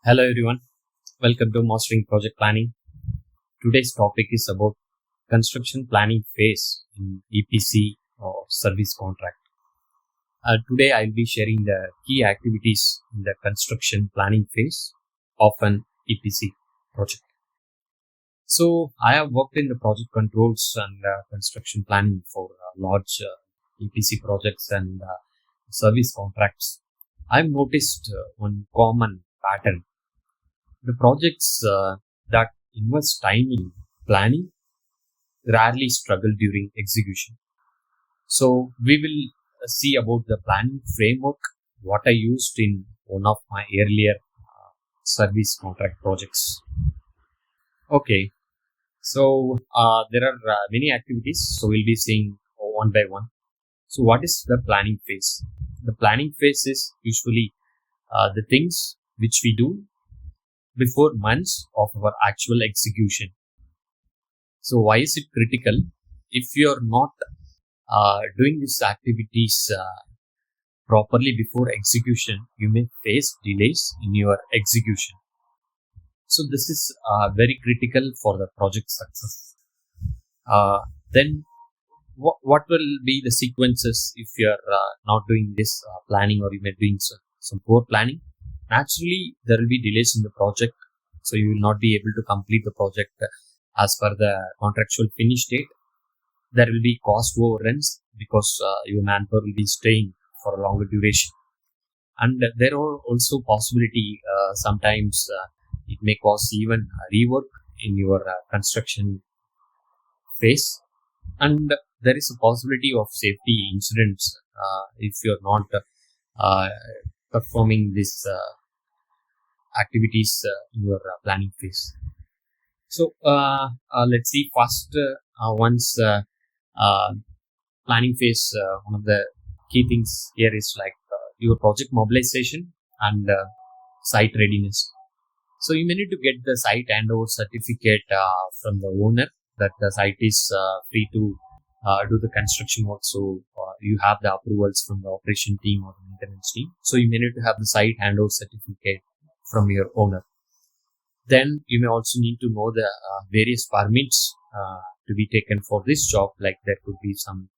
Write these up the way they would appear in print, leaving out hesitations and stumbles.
Hello everyone, welcome to Mastering Project Planning. Today's topic is about construction planning phase in EPC or service contract. Today I'll be sharing the key activities in the construction planning phase of an EPC project. So I have worked in the project controls and construction planning for large EPC projects and service contracts. I've noticed one common pattern. The projects that invest time in planning rarely struggle during execution. So we will see about the planning framework, what I used in one of my earlier service contract projects. Okay, so there are many activities, so we'll be seeing one by one. So what is the planning phase? The planning phase is usually the things which we do before months of our actual execution. So why is it critical? If you're not doing these activities properly before execution, you may face delays in your execution. So this is very critical for the project success. Then what will be the sequences if you're not doing this planning, or you may be doing some poor planning? Naturally, there will be delays in the project, so you will not be able to complete the project as per the contractual finish date. There will be cost overruns because your manpower will be staying for a longer duration, and there are also possibility sometimes it may cause even rework in your construction phase, and there is a possibility of safety incidents if you're not performing this activities in your planning phase. So let's see first once planning phase, one of the key things here is like your project mobilization and site readiness. So you may need to get the site handover certificate from the owner that the site is free to do the construction work. So you have the approvals from the operation team or the maintenance team. So you may need to have the site handover certificate from your owner. Then you may also need to know the various permits to be taken for this job. Like there could be some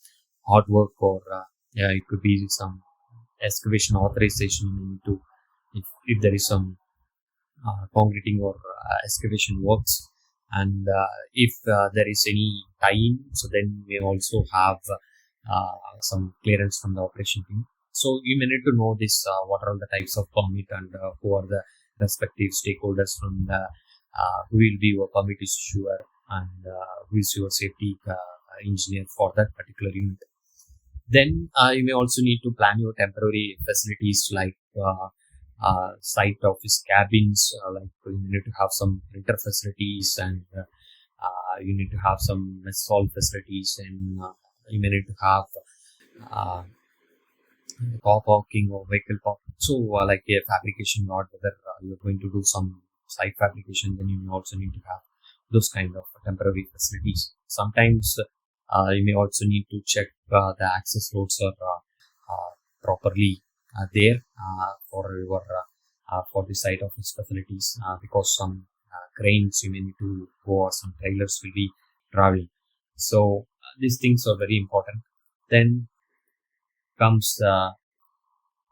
hard work, or it could be some excavation authorization. You need to, if there is some concreting or excavation works, and if there is any tie-in, so then we also have some clearance from the operation team. So you may need to know this, what are all the types of permit, and who are the respective stakeholders from the who will be your permit issuer, and who is your safety engineer for that particular unit. Then you may also need to plan your temporary facilities like site office cabins, like you need to have some printer facilities, and you need to have some mess hall facilities, and you may need to have car parking or vehicle parking. So like a fabrication lot, whether you're going to do some site fabrication, then you may also need to have those kind of temporary facilities. Sometimes you may also need to check the access roads are properly there for your for the site office facilities, because some cranes you may need to go, or some trailers will be traveling. So these things are very important. Then comes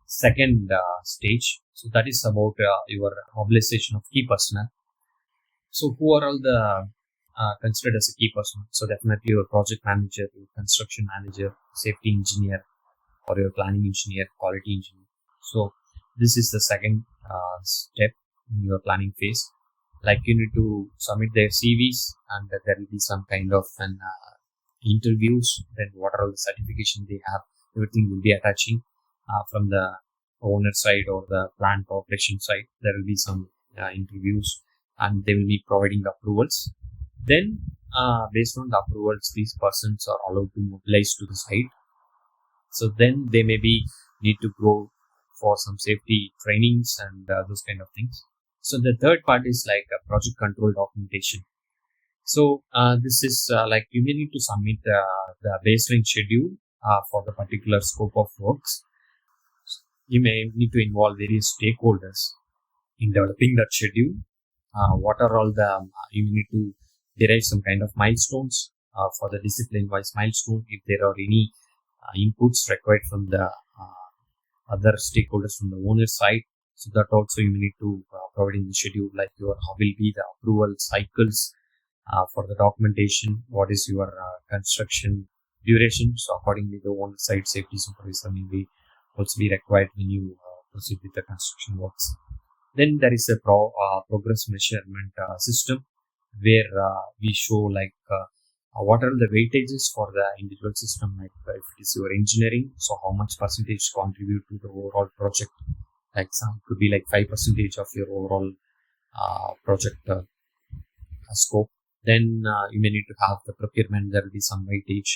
second stage. So that is about your mobilization of key personnel. So who are all the considered as a key personnel? So definitely your project manager, your construction manager, safety engineer, or your planning engineer, quality engineer. So this is the second step in your planning phase. Like you need to submit their CVs, and there will be some kind of an interviews. Then what are all the certification they have, everything will be attaching from the owner side or the plant operation side. There will be some interviews, and they will be providing the approvals. Then based on the approvals, these persons are allowed to mobilize to the site. So then they maybe need to go for some safety trainings and those kind of things. So the third part is like a project control documentation. So this is like you may need to submit the baseline schedule for the particular scope of works. You may need to involve various stakeholders In developing that schedule, what are all the you need to derive some kind of milestones for the discipline-wise milestone. If there are any inputs required from the other stakeholders from the owner side, so that also you need to provide in the schedule, like how will be the approval cycles for the documentation, what is your construction duration. So accordingly, the owner side safety supervisor may be also be required when you proceed with the construction works. Then there is a progress measurement system where we show like what are the weightages for the individual system, like if it is your engineering, so how much percentage contribute to the overall project. Like some could be like 5% of your overall project scope. Then you may need to have the procurement, there will be some weightage,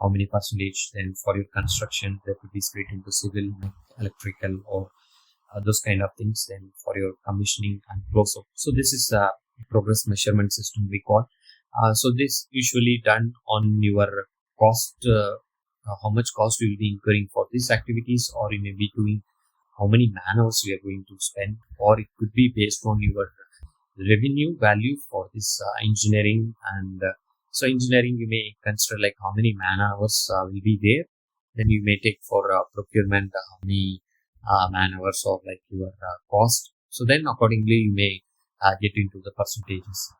how many percentage. Then for your construction, there could be split into civil, electrical, or those kind of things. Then for your commissioning and close up. So this is a progress measurement system we call. So this usually done on your cost, how much cost you will be incurring for these activities, or you may be doing how many man hours we are going to spend, or it could be based on your revenue value for this engineering. And so engineering, you may consider like how many man hours will be there. Then you may take for procurement how many man hours of like your cost. So then accordingly you may get into the percentages.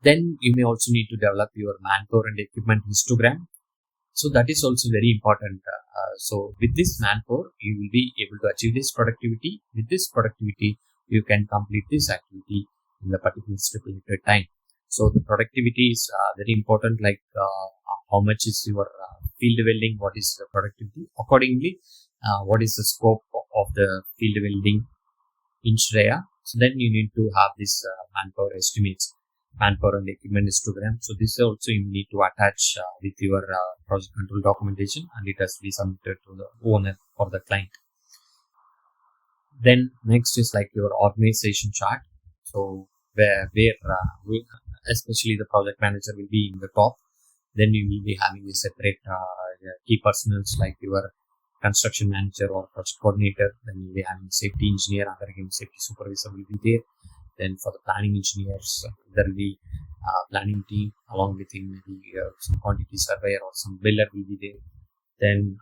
Then you may also need to develop your manpower and equipment histogram. So that is also very important. So with this manpower, you will be able to achieve this productivity. With this productivity, you can complete this activity in the particular stipulated time. So the productivity is very important, like how much is your field welding, what is the productivity. Accordingly, what is the scope of the field welding inch area. So then you need to have this manpower estimates, manpower and equipment histogram. So this also you need to attach with your project control documentation, and it has to be submitted to the owner or the client. Then next is like your organization chart. So where especially the project manager will be in the top. Then you will be having a separate key personnel like your construction manager or project coordinator. Then you will be having safety engineer, under again safety supervisor will be there. Then for the planning engineers, there will be planning team along with him, maybe some quantity surveyor or some builder will be there. Then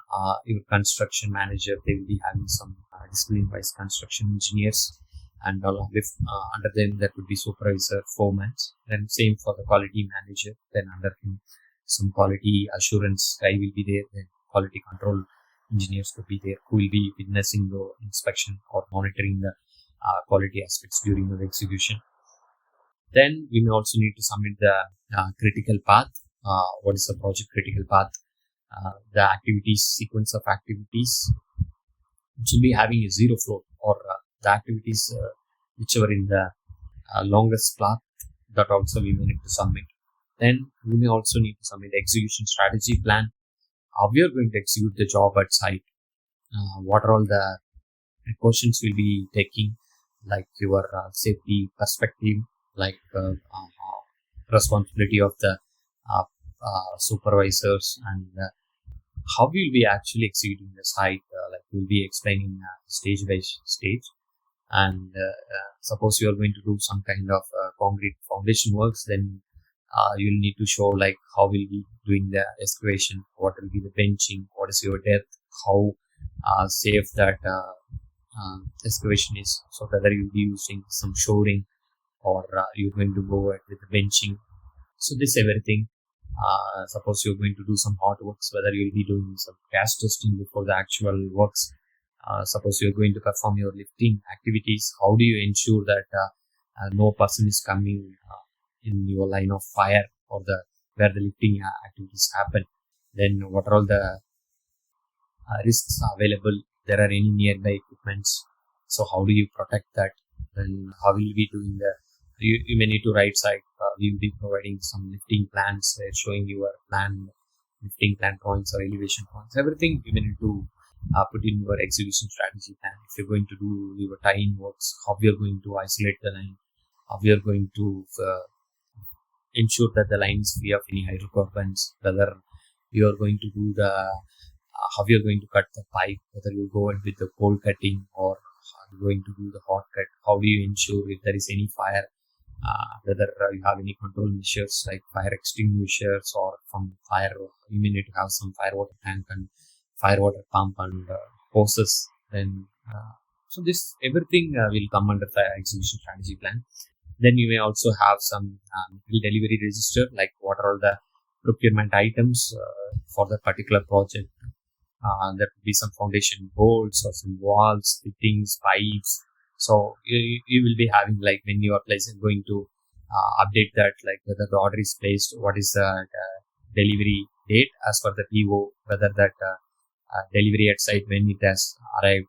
your construction manager, they will be having some discipline-wise construction engineers, and along with under them there could be supervisor, foreman. Then same for the quality manager. Then under him some quality assurance guy will be there. Then quality control engineers could be there who will be witnessing the inspection or monitoring the quality aspects during the execution. Then we may also need to submit the critical path. What is the project critical path? The activities, sequence of activities, which will be having a zero flow, or the activities whichever in the longest path, that also we may need to submit. Then we may also need to submit the execution strategy plan. How we are going to execute the job at site. What are all the precautions we'll be taking, like your safety perspective, like responsibility of the supervisors, and how we'll be actually executing the site. Like we'll be explaining stage by stage. And suppose you are going to do some kind of concrete foundation works, then you'll need to show like how we'll be doing the excavation, what will be the benching, what is your depth, how safe that excavation is. So whether you'll be using some shoring or you're going to go ahead with the benching. So this everything. Suppose you're going to do some hot works, whether you'll be doing some gas testing before the actual works. Suppose you're going to perform your lifting activities, how do you ensure that no person is coming in your line of fire or where the lifting activities happen. Then what are all the risks available? There are any nearby equipments, so how do you protect that? Then how will you be doing you may need to right side. We will be providing some lifting plans showing your lifting plan drawings or elevation drawings. Everything you may need to put in your execution strategy plan. If you're going to do your tie-in works, how we are going to isolate the line, how we are going to ensure that the line is free of any hydrocarbons, whether you are going to do how you are going to cut the pipe, whether you go in with the cold cutting or going to do the hot cut? How do you ensure if there is any fire, whether you have any control measures like fire extinguishers or from fire, you may need to have some fire water tank and fire water pump and hoses. Then, so this everything will come under the execution strategy plan. Then you may also have some material delivery register, like what are all the procurement items for the particular project. There could be some foundation bolts or some walls, fittings, pipes. So you will be having, like, when you are going to update that, like whether the order is placed, what is the delivery date as per the PO, whether that delivery at site when it has arrived.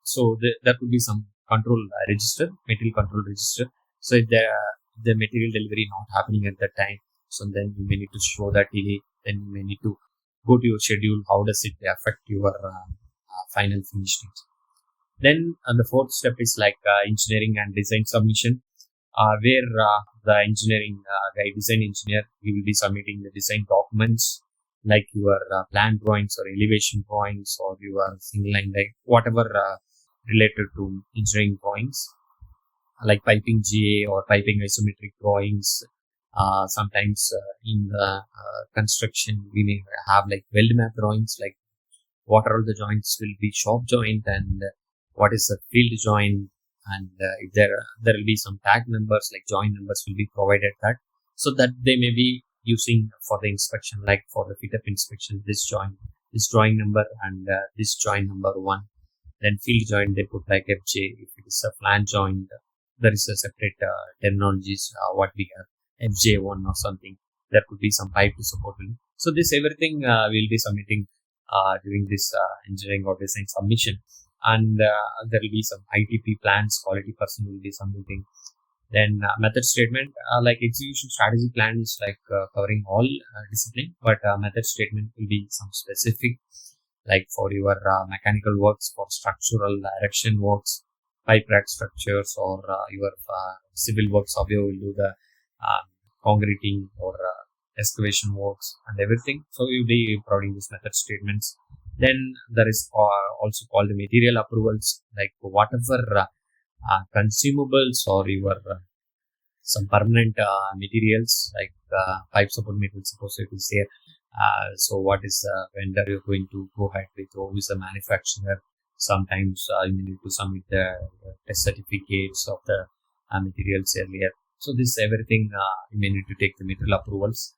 So there could be some control register, material control register. So if the material delivery not happening at that time, so then you may need to show that delay. Then you may need to go to your schedule. How does it affect your final finish date? Then the fourth step is like engineering and design submission, where the engineering guy, design engineer, he will be submitting the design documents like your plan drawings or elevation drawings or your single line, like whatever related to engineering drawings, like piping GA or piping isometric drawings. Sometimes in the construction, we may have like weld map drawings, like what are all the joints will be shop joint and what is the field joint, and if there will be some tag numbers, like joint numbers will be provided, that so that they may be using for the inspection, like for the fit up inspection, this joint, this drawing number and this joint number 1. Then field joint they put like FJ. If it is a flange joint, there is a separate terminologies, what we have FJ1 or something. There could be some pipe to support will. So this everything we'll be submitting during this engineering or design submission, and there will be some ITP plans, quality person will be submitting. Then method statement, like execution strategy plan is like covering all discipline, but method statement will be some specific, like for your mechanical works, for structural erection works, pipe rack structures, or your civil works, how you will do the concreting or excavation works and everything. So you'll be providing these method statements. Then there is also called the material approvals, like whatever consumables or your some permanent materials, like pipe support materials, suppose it is here. So what is the vendor you're going to go ahead with, or who is the manufacturer? Sometimes you need to submit the test certificates of the materials earlier. So this everything you may need to take the material approvals.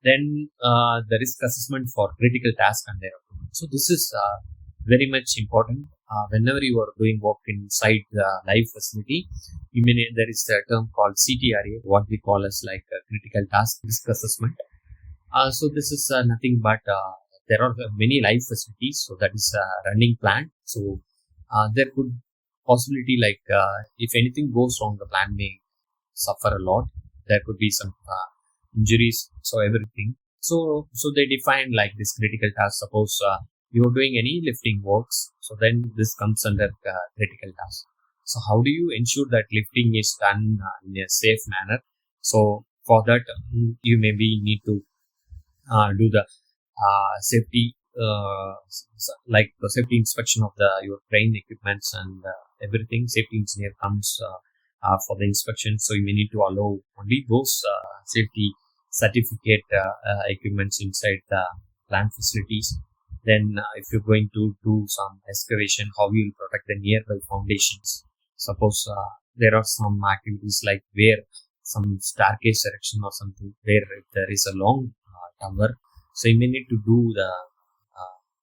Then the risk assessment for critical task and their approval. So this is very much important. Whenever you are doing work inside the live facility, there is a term called CTRA, what we call as like a critical task risk assessment. So this is nothing but there are many live facilities, so that is a running plant. So there could possibility, like if anything goes wrong, the plant may suffer a lot. There could be some injuries, so everything. So they define like this critical task. Suppose you're doing any lifting works, so then this comes under critical task. So how do you ensure that lifting is done in a safe manner? So for that, you maybe need to do the safety, like the safety inspection of your crane equipments and everything. Safety engineer comes for the inspection, so you may need to allow only those safety certificate equipments inside the plant facilities. Then if you're going to do some excavation, how you will protect the nearby foundations. Suppose there are some activities like where some staircase erection or something, where if there is a long tower, so you may need to do the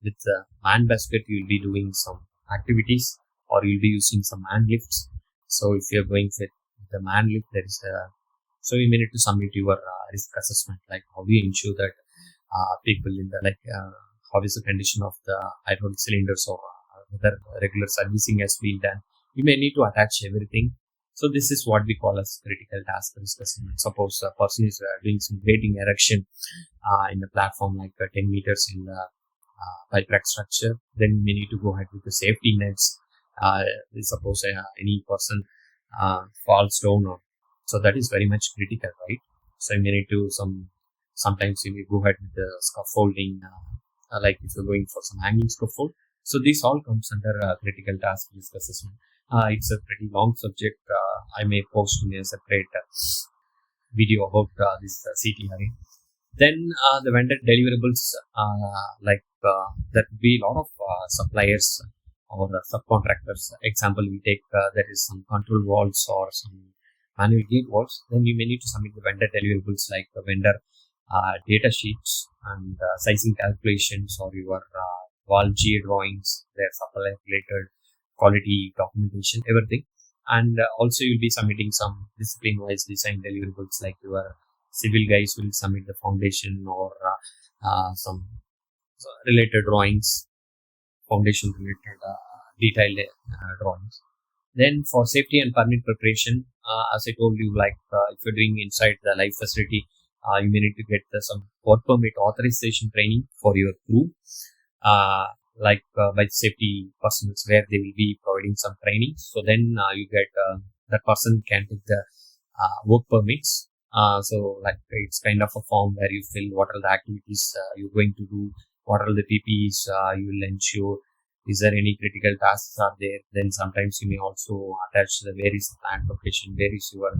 with the man basket, you will be doing some activities, or you'll be using some man lifts. So if you're going with the man lift, there is a, so you may need to submit your risk assessment, like how do you ensure that people in the, like how is the condition of the hydraulic cylinders, or whether regular servicing has been done. You may need to attach everything. So this is what we call as critical task risk assessment. Suppose a person is doing some grading erection in the platform, like 10 meters in the pipe rack structure, then you may need to go ahead with the safety nets. Suppose any person falls down, or so that is very much critical, right? So you may need to sometimes you may go ahead with the scaffolding, like if you're going for some hanging scaffold. So this all comes under critical task risk assessment. It's a pretty long subject. I may post in a separate video about this CTRA. Then the vendor deliverables, there could be a lot of suppliers or subcontractors. Example, we take there is some control valves or some manual gate valves. Then you may need to submit the vendor deliverables like the vendor data sheets and sizing calculations or your valve GA drawings, their supplier related quality documentation, everything. And also you'll be submitting some discipline-wise design deliverables like your civil guys will submit the foundation or some related drawings, foundation related detailed drawings. Then for safety and permit preparation, as I told you, if you're doing inside the live facility, you may need to get some work permit authorization training for your crew, by safety personnel where they will be providing some training. So then you get that person can take the work permits. It's kind of a form where you fill what are the activities you're going to do, what are the PPEs you will ensure, is there any critical tasks are there. Then sometimes you may also attach where is the plant location, where is your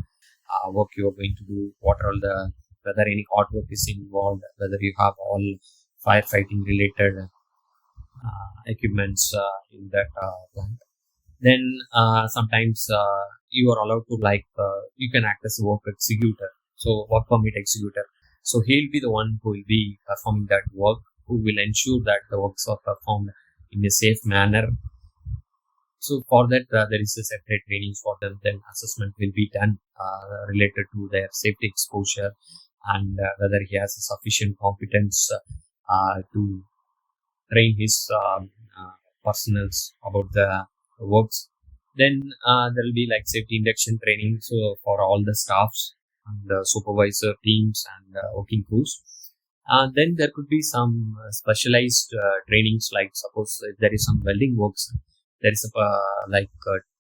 work you are going to do, what are whether any artwork is involved, whether you have all firefighting related equipments in that plant. Then sometimes you are allowed to you can act as a work executor, so work permit executor. So he'll be the one who will be performing that work, who will ensure that the works are performed in a safe manner. So for that there is a separate training for them. Then assessment will be done related to their safety exposure and whether he has a sufficient competence to train his personals about the works. Then there will be safety induction training, so for all the staffs and the supervisor teams and working crews. Then there could be some specialized trainings, like suppose if there is some welding works, there is a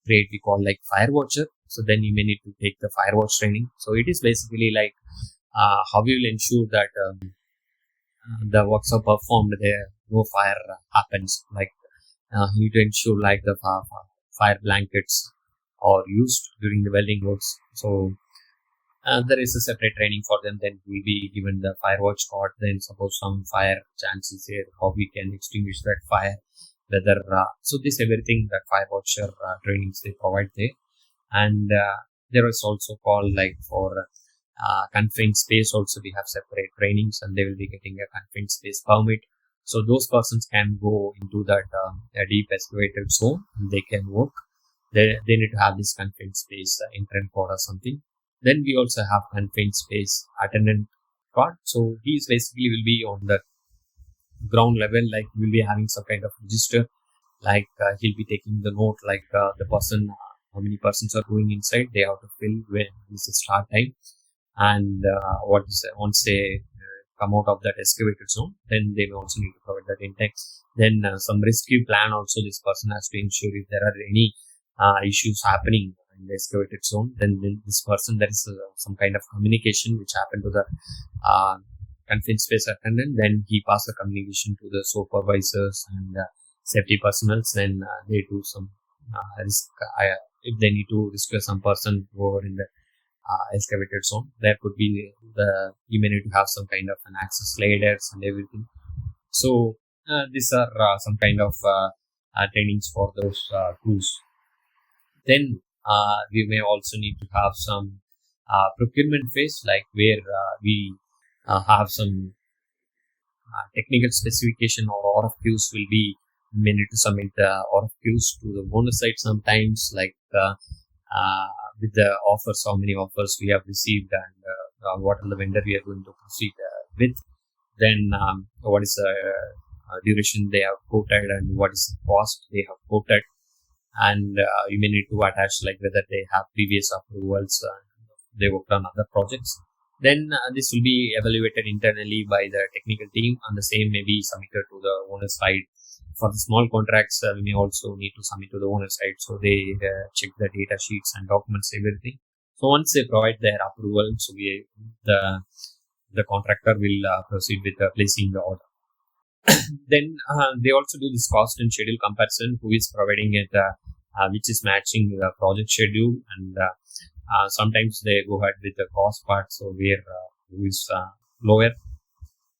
trade we call fire watcher. So then you may need to take the fire watch training. So it is basically how you will ensure that the works are performed there, no fire happens. You need to ensure the fire blankets are used during the welding works. So there is a separate training for them. Then we'll be given the fire watch card. Then suppose some fire chances here, how we can extinguish that fire, whether so this everything that fire watcher trainings they provide there. And there is also called for confined space also we have separate trainings, and they will be getting a confined space permit. So those persons can go into that a deep excavated zone and they can work. They need to have this confined space entrance code or something. Then we also have confined space attendant card. So these basically will be on the ground level, we'll be having some kind of register, he'll be taking the note, the person, how many persons are going inside, they have to fill when is the start time, and what is once they come out of that excavated zone, then they will also need to provide that intake. Then some rescue plan also this person has to ensure if there are any issues happening in the excavated zone, then this person, there is some kind of communication which happened to the confined space attendant. Then he passes the communication to the supervisors and safety personnel. Then they do some risk. If they need to rescue some person who are in the excavated zone, there could be you may need to have some kind of an access ladders and everything. So these are some kind of trainings for those crews. Then we may also need to have some procurement phase, where we have some technical specification or RFQs will be may need to submit the RFQs to the owner side sometimes, with the offers, how many offers we have received and what are the vendor we are going to proceed with. Then what is the duration they have quoted and what is the cost they have quoted. And you may need to attach whether they have previous approvals, they worked on other projects. Then this will be evaluated internally by the technical team, and the same may be submitted to the owner side. For the small contracts, we may also need to submit to the owner side, so they check the data sheets and documents, everything. So once they provide their approval, so the contractor will proceed with placing the order. Then they also do this cost and schedule comparison, who is providing it which is matching the project schedule, and sometimes they go ahead with the cost part, so where who is lower.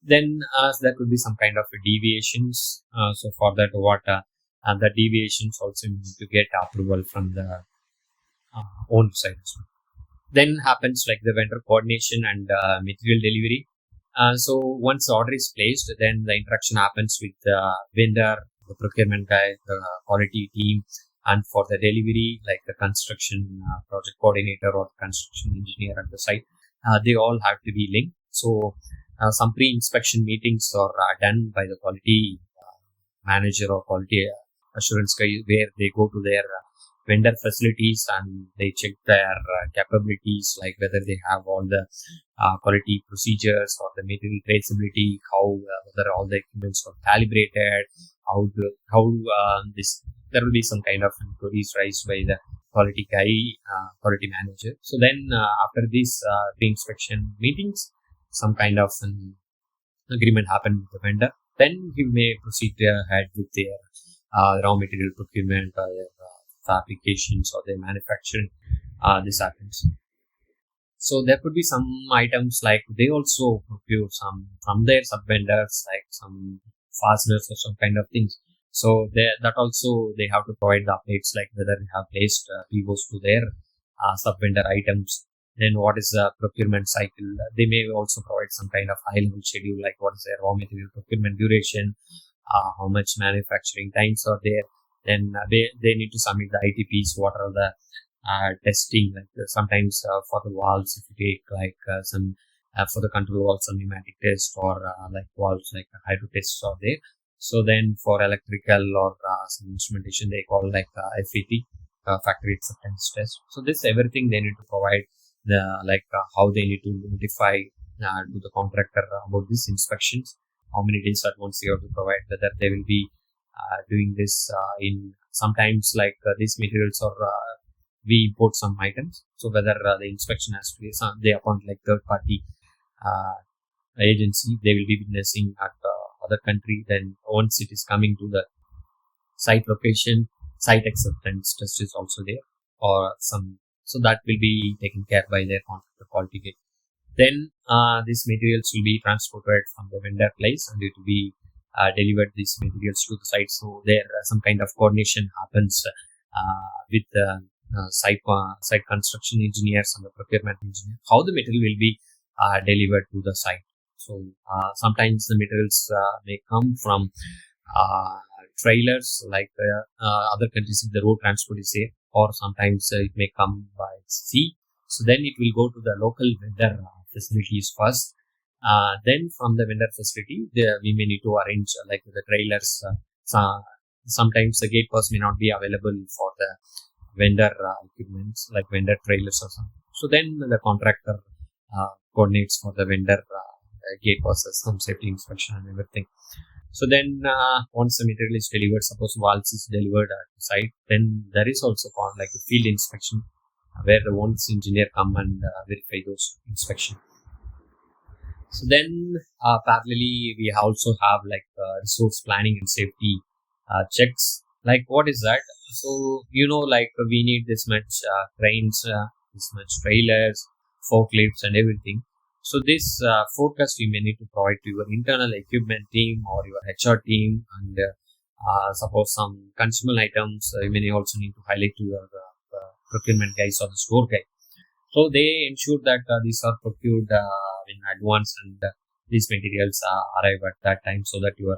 Then there could be some kind of deviations. So for that, what the deviations also need to get approval from the own side as well. Then happens like the vendor coordination and material delivery. So once the order is placed, then the interaction happens with the vendor, the procurement guy, the quality team, and for the delivery, like the construction project coordinator or construction engineer at the site, they all have to be linked. So some pre-inspection meetings are done by the quality manager or quality assurance guy, where they go to their vendor facilities and they check their capabilities, like whether they have all the quality procedures or the material traceability, how whether all the equipments are calibrated, how this there will be some kind of inquiries raised by the quality guy, quality manager. So then after these pre-inspection meetings, some kind of an agreement happen with the vendor. Then he may proceed ahead with their raw material procurement or their applications or their manufacturing. This happens. So there could be some items like they also procure some from their sub vendors, like some fasteners or some kind of things. So that also they have to provide the updates, like whether they have placed POs to their sub vendor items. Then what is the procurement cycle? They may also provide some kind of high level schedule, like what is their raw material procurement duration, how much manufacturing times are there. Then they need to submit the ITPs, what are the testing, like sometimes for the valves, if you take like some for the control valves, some pneumatic test, or like valves like hydro tests are there. So then for electrical or some instrumentation, they call like FAT, factory acceptance test. So this everything they need to provide the how they need to notify to the contractor about these inspections, how many days at once they have to provide, whether they will be doing this in sometimes like these materials, or we import some items, so whether the inspection has to be they appoint like third party agency, they will be witnessing at other country. Then once it is coming to the site location, site acceptance test is also there, or some, so that will be taken care by their contractor quality gate. Then these materials will be transported from the vendor place and it will be delivered these materials to the site. So there some kind of coordination happens with the site construction engineers and the procurement engineer, how the material will be delivered to the site. So sometimes the materials may come from trailers, like other countries if the road transport is there, or sometimes it may come by sea. So then it will go to the local vendor facilities first. Then from the vendor facility, we may need to arrange like the trailers. Sometimes the gate pass may not be available for the vendor equipments, like vendor trailers or something. So then the contractor coordinates for the vendor gate passes, some safety inspection and everything. So then once the material is delivered, suppose valves is delivered at the site, then there is also like a field inspection where the once engineer come and verify those inspection. So then parallelly we also have like resource planning and safety checks. Like what is that? So like we need this much cranes, this much trailers, forklifts and everything. So this forecast you may need to provide to your internal equipment team or your HR team, and suppose some consumable items you may also need to highlight to your procurement guys or the store guy. So they ensure that these are procured in advance, and these materials arrive at that time, so that your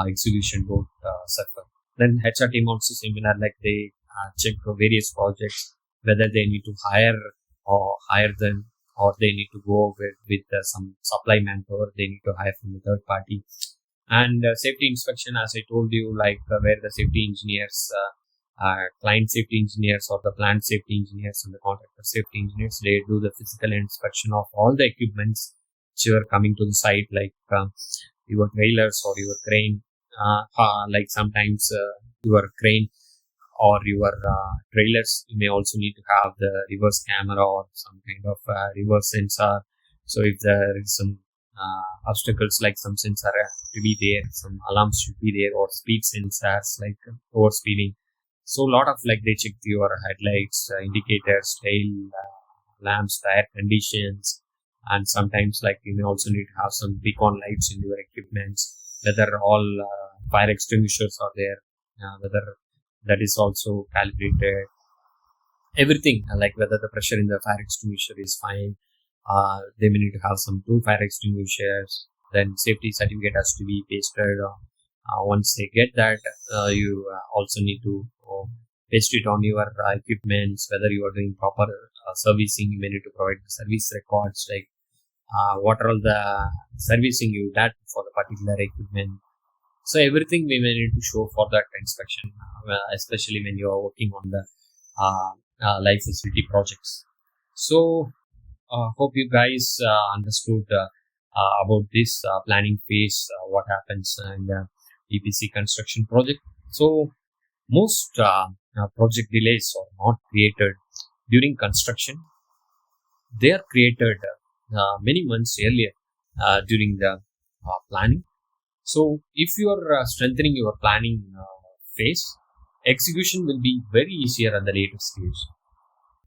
execution don't suffer. Then HR team also similar, like they check various projects, whether they need to hire them, or they need to go with some supply manpower, they need to hire from the third party. And safety inspection, as I told you, like where the safety engineers, client safety engineers or the plant safety engineers and the contractor safety engineers, they do the physical inspection of all the equipments which are coming to the site, like your trailers or your crane, like sometimes your crane or your trailers, you may also need to have the reverse camera or some kind of reverse sensor. So if there is some obstacles, like some sensor to be there, some alarms should be there, or speed sensors like over speeding. So a lot of like they check your headlights, indicators, tail lamps, tire conditions, and sometimes like you may also need to have some beacon lights in your equipments, whether all fire extinguishers are there, whether that is also calibrated, everything like whether the pressure in the fire extinguisher is fine. They may need to have some two fire extinguishers. Then safety certificate has to be pasted. Once they get that, you also need to paste it on your equipments. Whether you are doing proper servicing, you may need to provide the service records, like what are all the servicing you did for the particular equipment. So everything we may need to show for that inspection, especially when you are working on the life facility projects. So hope you guys understood about this planning phase, what happens in the EPC construction project. So most project delays are not created during construction. They are created many months earlier during the planning. So if you are strengthening your planning phase, execution will be very easier at the later stage.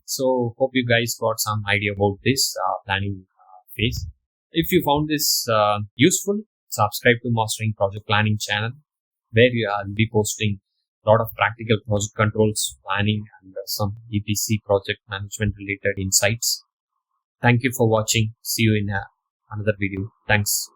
So hope you guys got some idea about this planning phase. If you found this useful, subscribe to Mastering Project Planning channel, where you will be posting a lot of practical project controls, planning, and some EPC project management related insights. Thank you for watching. See you in another video. Thanks.